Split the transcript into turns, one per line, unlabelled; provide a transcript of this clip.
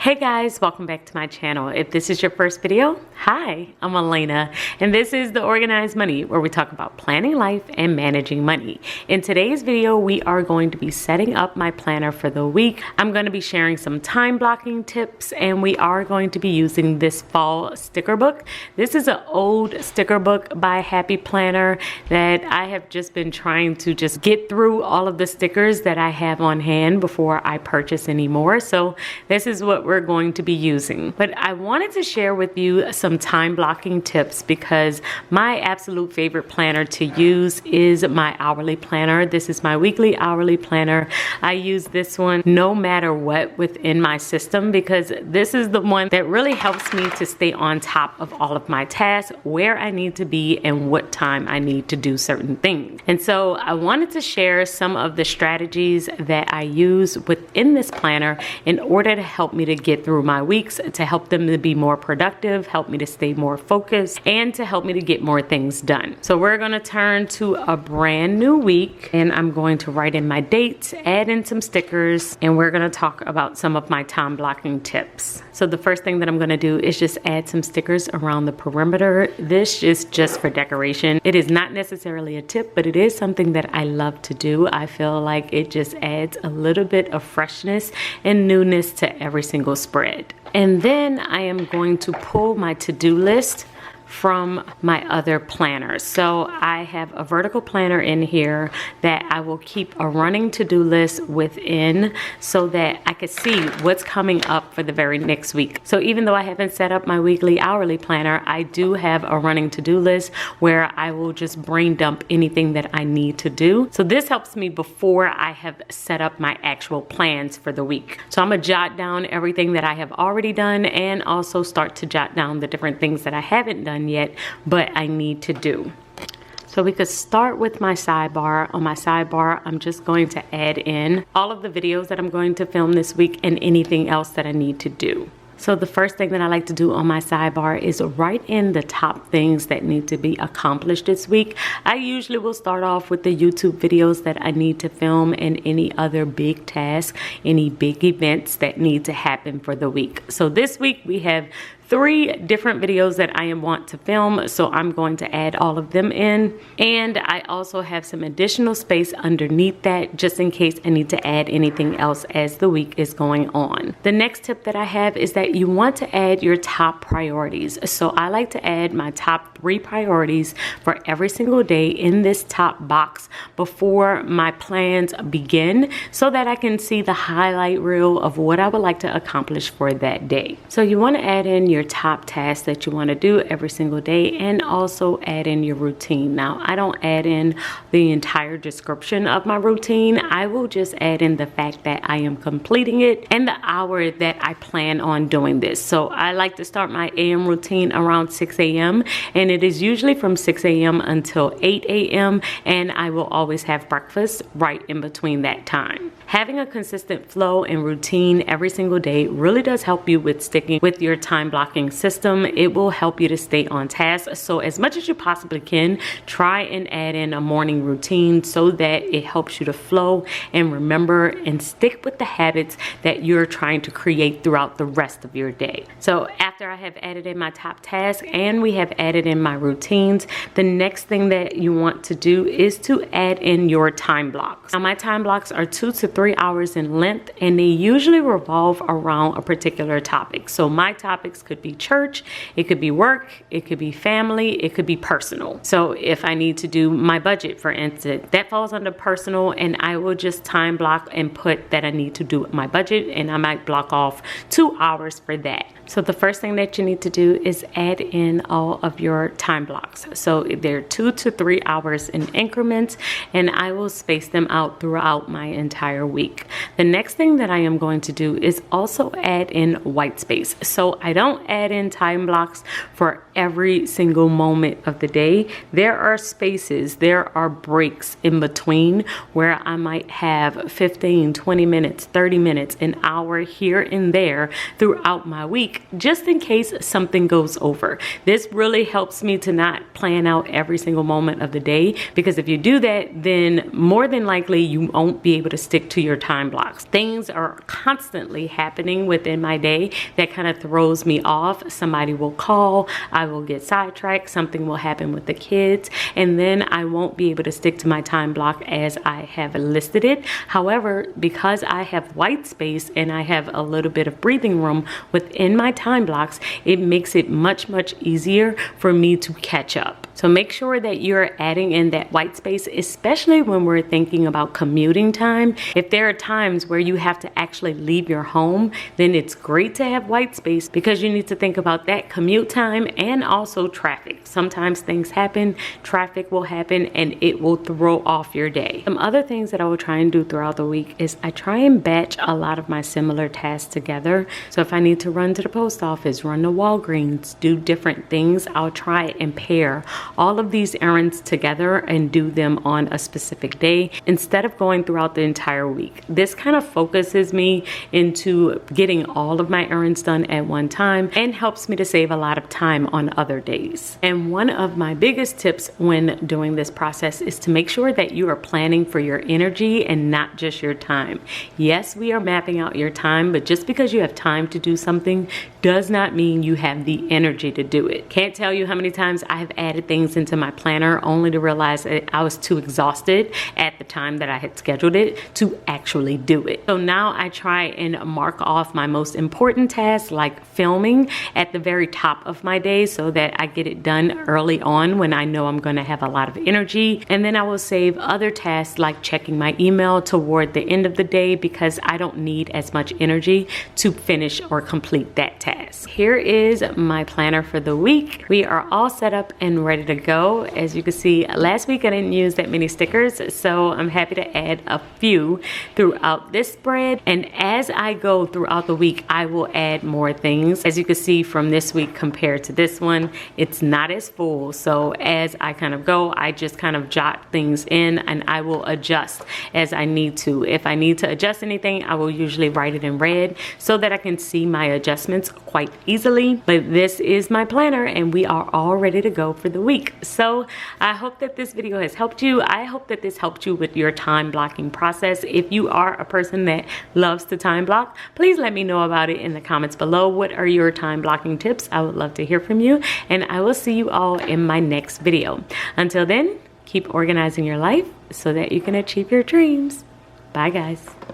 Hey guys, welcome back to my channel. If this is your first video, hi, I'm Alaina, and this is The Organized Money, where we talk about planning life and managing money. In today's video, we are going to be setting up my planner for the week. I'm going to be sharing some time blocking tips, and we are going to be using this fall sticker book. This is an old sticker book by Happy Planner that I have just been trying to just get through all of the stickers that I have on hand before I purchase any more. So this is what we're going to be using. But I wanted to share with you some time blocking tips because my absolute favorite planner to use is my hourly planner. This is my weekly hourly planner. I use this one no matter what within my system because this is the one that really helps me to stay on top of all of my tasks, where I need to be and what time I need to do certain things. And so I wanted to share some of the strategies that I use within this planner in order to help me to get through my weeks, to help them to be more productive, help me to stay more focused, and to help me to get more things done. So we're going to turn to a brand new week, and I'm going to write in my dates, add in some stickers, and we're going to talk about some of my time blocking tips. So the first thing that I'm going to do is just add some stickers around the perimeter. This is just for decoration. It is not necessarily a tip, but it is something that I love to do. I feel like it just adds a little bit of freshness and newness to every single spread. And then I am going to pull my to-do list from my other planners. So I have a vertical planner in here that I will keep a running to-do list within so that I can see what's coming up for the very next week. So even though I haven't set up my weekly hourly planner, I do have a running to-do list where I will just brain dump anything that I need to do. So this helps me before I have set up my actual plans for the week. So I'm gonna jot down everything that I have already done and also start to jot down the different things that I haven't done yet, but I need to do. So we could start with my sidebar. On my sidebar, I'm just going to add in all of the videos that I'm going to film this week and anything else that I need to do. So the first thing that I like to do on my sidebar is write in the top things that need to be accomplished this week. I usually will start off with the YouTube videos that I need to film and any other big tasks, any big events that need to happen for the week. So this week we have 3 different videos that I want to film, so I'm going to add all of them in. And I also have some additional space underneath that just in case I need to add anything else as the week is going on. The next tip that I have is that you want to add your top priorities. So I like to add my top 3 priorities for every single day in this top box before my plans begin so that I can see the highlight reel of what I would like to accomplish for that day. So you want to add in your top tasks that you want to do every single day and also add in your routine. Now, I don't add in the entire description of my routine. I will just add in the fact that I am completing it and the hour that I plan on doing this. So I like to start my AM routine around 6 a.m. and it is usually from 6 a.m. until 8 a.m. and I will always have breakfast right in between that time. Having a consistent flow and routine every single day really does help you with sticking with your time blocking system. It will help you to stay on task. So as much as you possibly can, try and add in a morning routine so that it helps you to flow and remember and stick with the habits that you're trying to create throughout the rest of your day. So after I have added in my top task and we have added in my routines, the next thing that you want to do is to add in your time blocks. Now my time blocks are 2 to 3 hours in length and they usually revolve around a particular topic. So my topics could be church, it could be work, it could be family, it could be personal. So if I need to do my budget, for instance, that falls under personal and I will just time block and put that I need to do my budget and I might block off 2 hours for that. So the first thing that you need to do is add in all of your time blocks. So they're 2 to 3 hours in increments and I will space them out throughout my entire week. The next thing that I am going to do is also add in white space. So I don't add in time blocks for every single moment of the day. There are spaces, there are breaks in between where I might have 15, 20 minutes, 30 minutes, an hour here and there throughout my week, just in case something goes over. This really helps me to not plan out every single moment of the day, because if you do that, then more than likely you won't be able to stick to your time blocks. Things are constantly happening within my day that kind of throws me off. Somebody will call, I will get sidetracked, something will happen with the kids, and then I won't be able to stick to my time block as I have listed it. However, because I have white space and I have a little bit of breathing room within my time blocks, it makes it much easier for me to catch up. So make sure that you're adding in that white space, especially when we're thinking about commuting time. If there are times where you have to actually leave your home, then it's great to have white space because you need to think about that commute time and also traffic. Sometimes things happen, traffic will happen, and it will throw off your day. Some other things that I will try and do throughout the week is I try and batch a lot of my similar tasks together. So if I need to run to the post office, run to Walgreens, do different things, I'll try and pair all of these errands together and do them on a specific day instead of going throughout the entire week. This kind of focuses me into getting all of my errands done at one time and helps me to save a lot of time on other days. And one of my biggest tips when doing this process is to make sure that you are planning for your energy and not just your time. Yes, we are mapping out your time, but just because you have time to do something does not mean you have the energy to do it. Can't tell you how many times I have added things into my planner only to realize that I was too exhausted at the time that I had scheduled it to actually do it. So now I try and mark off my most important tasks like filming at the very top of my day so that I get it done early on when I know I'm going to have a lot of energy. And then I will save other tasks like checking my email toward the end of the day because I don't need as much energy to finish or complete that task. Here is my planner for the week. We are all set up and ready to go. As you can see, last week I didn't use that many stickers, so I'm happy to add a few throughout this spread. And as I go throughout the week, I will add more things. As you can see from this week compared to this one, it's not as full. So as I kind of go, I just kind of jot things in and I will adjust as I need to. If I need to adjust anything, I will usually write it in red so that I can see my adjustments quite easily. But this is my planner and we are all ready to go for the week. So I hope that this video has helped you. I hope that this helped you with your time blocking process. If you are a person that loves to time block, please let me know about it in the comments below. What are your time blocking tips? I would love to hear from you, and I will see you all in my next video. Until then, keep organizing your life so that you can achieve your dreams. Bye guys.